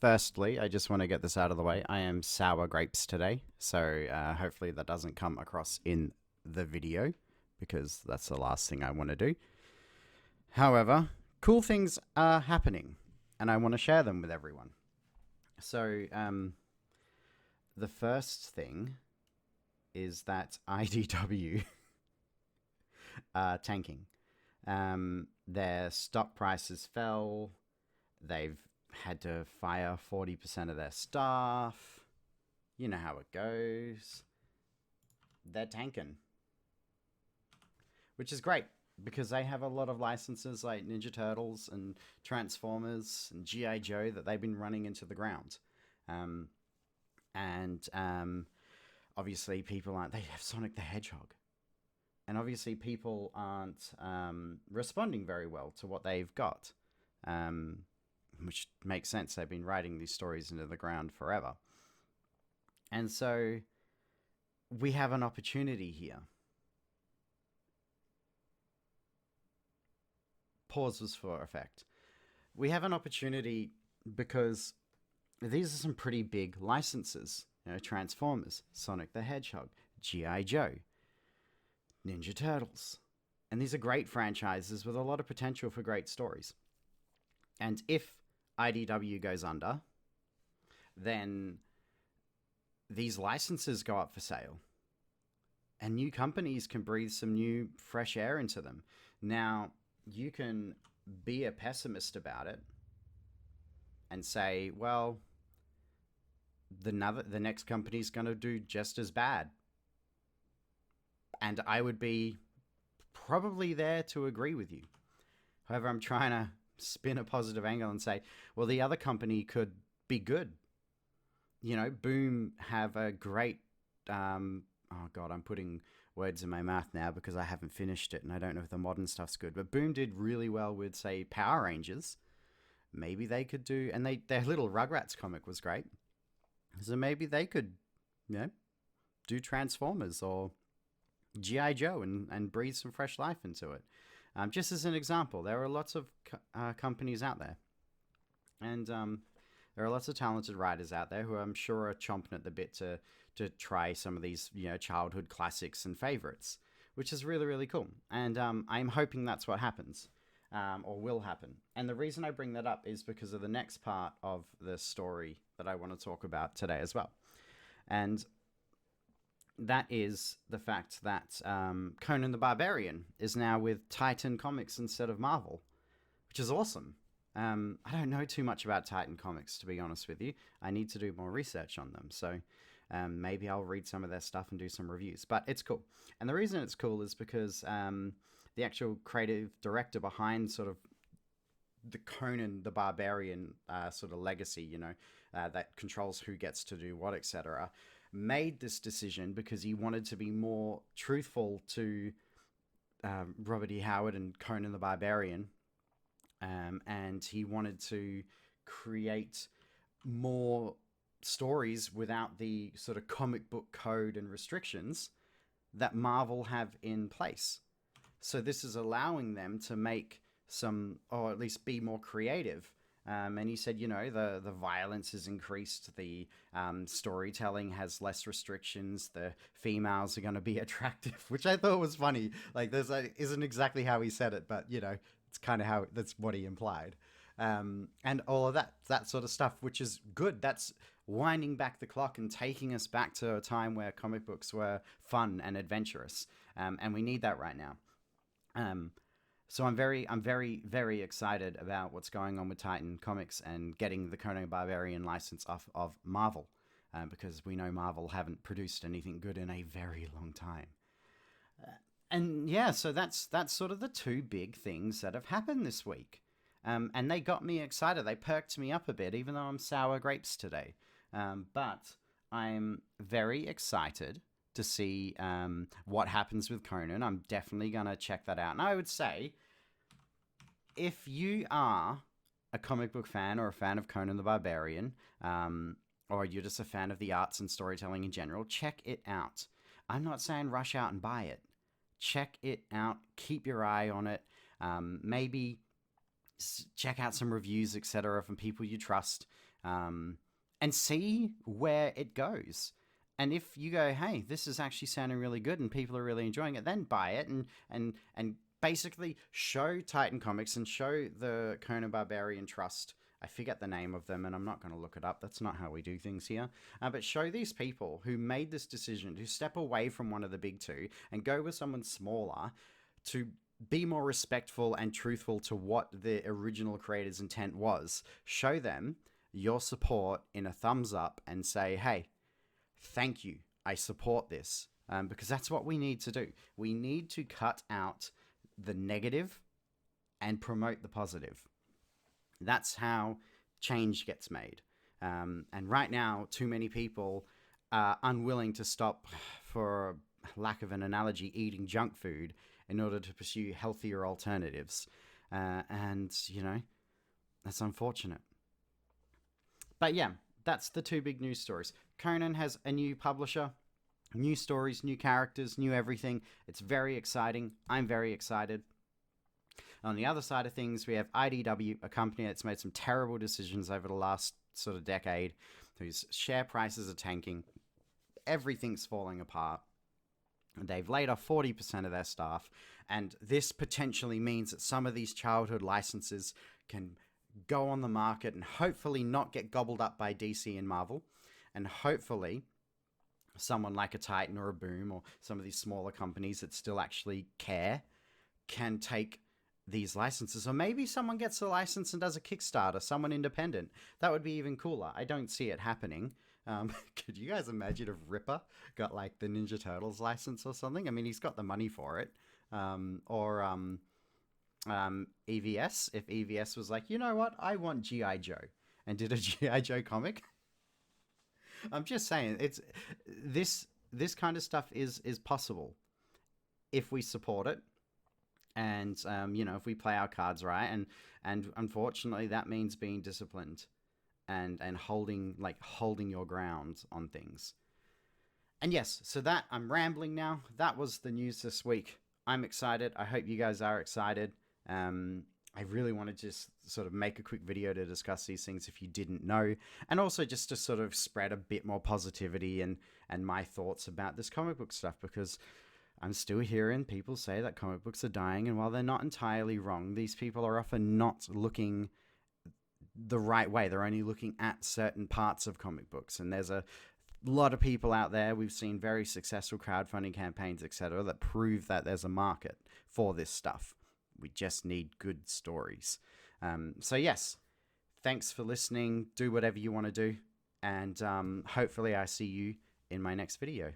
Firstly, I just want to get this out of the way. I am sour grapes today, so hopefully that doesn't come across in the video because that's the last thing I want to do. However, cool things are happening, and I want to share them with everyone. So, the first thing is that IDW are tanking. Their stock prices fell. They've had to fire 40% of their staff. You know how it goes. They're tanking, which is great because they have a lot of licenses like Ninja Turtles and Transformers and G.I. Joe that they've been running into the ground. And obviously, people aren't. They have Sonic the Hedgehog. And obviously, people aren't responding very well to what they've got. Which makes sense. They've been writing these stories into the ground forever. And so we have an opportunity here. Pause was for effect. We have an opportunity because these are some pretty big licenses. You know, Transformers, Sonic the Hedgehog, G.I. Joe, Ninja Turtles. And these are great franchises with a lot of potential for great stories. And if IDW goes under, then these licenses go up for sale. And new companies can breathe some new, fresh air into them. Now, you can be a pessimist about it and say, well, the next company's going to do just as bad. And I would be probably there to agree with you. However, I'm trying to spin a positive angle and say, well, the other company could be good. You know, Boom have a great, oh God, I'm putting words in my mouth now because I haven't finished it and I don't know if the modern stuff's good, but Boom did really well with, say, Power Rangers. Maybe they could do, and their little Rugrats comic was great. So maybe they could, you know, do Transformers or G.I. Joe and breathe some fresh life into it. Just as an example, there are lots of companies out there. And there are lots of talented writers out there who I'm sure are chomping at the bit to try some of these, you know, childhood classics and favorites, which is really, really cool. And I'm hoping that's what happens, or will happen. And the reason I bring that up is because of the next part of the story that I want to talk about today as well. And that is the fact that Conan the Barbarian is now with Titan Comics instead of Marvel, which is awesome. I don't know too much about Titan Comics, to be honest with you. I need to do more research on them. So maybe I'll read some of their stuff and do some reviews. But it's cool. And the reason it's cool is because the actual creative director behind sort of the Conan the Barbarian sort of legacy, you know, that controls who gets to do what, etc., made this decision because he wanted to be more truthful to Robert E. Howard and Conan the Barbarian. And he wanted to create more stories without the sort of comic book code and restrictions that Marvel have in place. So this is allowing them to make some, or at least be more creative. And he said, you know, the violence has increased, the storytelling has less restrictions, the females are going to be attractive, which I thought was funny. Like, isn't exactly how he said it, but, you know, it's kind of how, that's what he implied. And all of that sort of stuff, which is good. That's winding back the clock and taking us back to a time where comic books were fun and adventurous. And we need that right now. So I'm very, very excited about what's going on with Titan Comics and getting the Conan Barbarian license off of Marvel, because we know Marvel haven't produced anything good in a very long time. And yeah, so that's sort of the two big things that have happened this week. And they got me excited. They perked me up a bit, even though I'm sour grapes today. But I'm very excited to see what happens with Conan. I'm definitely going to check that out. And I would say, if you are a comic book fan or a fan of Conan the Barbarian, or you're just a fan of the arts and storytelling in general, check it out. I'm not saying rush out and buy it. Check it out. Keep your eye on it. Maybe check out some reviews, etc., from people you trust. and see where it goes. And if you go, hey, this is actually sounding really good and people are really enjoying it, then buy it and basically show Titan Comics and show the Conan Barbarian Trust. I forget the name of them, and I'm not going to look it up. That's not how we do things here. But show these people who made this decision to step away from one of the big two and go with someone smaller to be more respectful and truthful to what the original creator's intent was. Show them your support in a thumbs up and say, hey, thank you, I support this. Because that's what we need to do. We need to cut out the negative and promote the positive. That's how change gets made. And right now, too many people are unwilling to stop, for lack of an analogy, eating junk food in order to pursue healthier alternatives. And, that's unfortunate. But yeah, that's the two big news stories. Conan has a new publisher, new stories, new characters, new everything. It's very exciting. I'm very excited. On the other side of things, we have IDW, a company that's made some terrible decisions over the last sort of decade, whose share prices are tanking. Everything's falling apart. They've laid off 40% of their staff, and this potentially means that some of these childhood licenses can go on the market and hopefully not get gobbled up by DC and Marvel, and hopefully someone like a Titan or a Boom or some of these smaller companies that still actually care can take these licenses. Or maybe someone gets a license and does a Kickstarter, someone independent. That would be even cooler. I don't see it happening. Could you guys imagine if Ripper got like the Ninja Turtles license or something? I mean, he's got the money for it. Or EVS, if EVS was like, you know what, I want G.I. Joe, and did a G.I. Joe comic. I'm just saying, it's this kind of stuff is possible if we support it. And, if we play our cards right, and unfortunately that means being disciplined and holding your ground on things. And yes, so that, I'm rambling now. That was the news this week. I'm excited. I hope you guys are excited. I really want to just sort of make a quick video to discuss these things if you didn't know, and also just to sort of spread a bit more positivity and my thoughts about this comic book stuff, because I'm still hearing people say that comic books are dying, and while they're not entirely wrong, these people are often not looking the right way. They're only looking at certain parts of comic books, and there's a lot of people out there, we've seen very successful crowdfunding campaigns, etc., that prove that there's a market for this stuff. We just need good stories. So yes, thanks for listening. Do whatever you want to do, and hopefully I see you in my next video.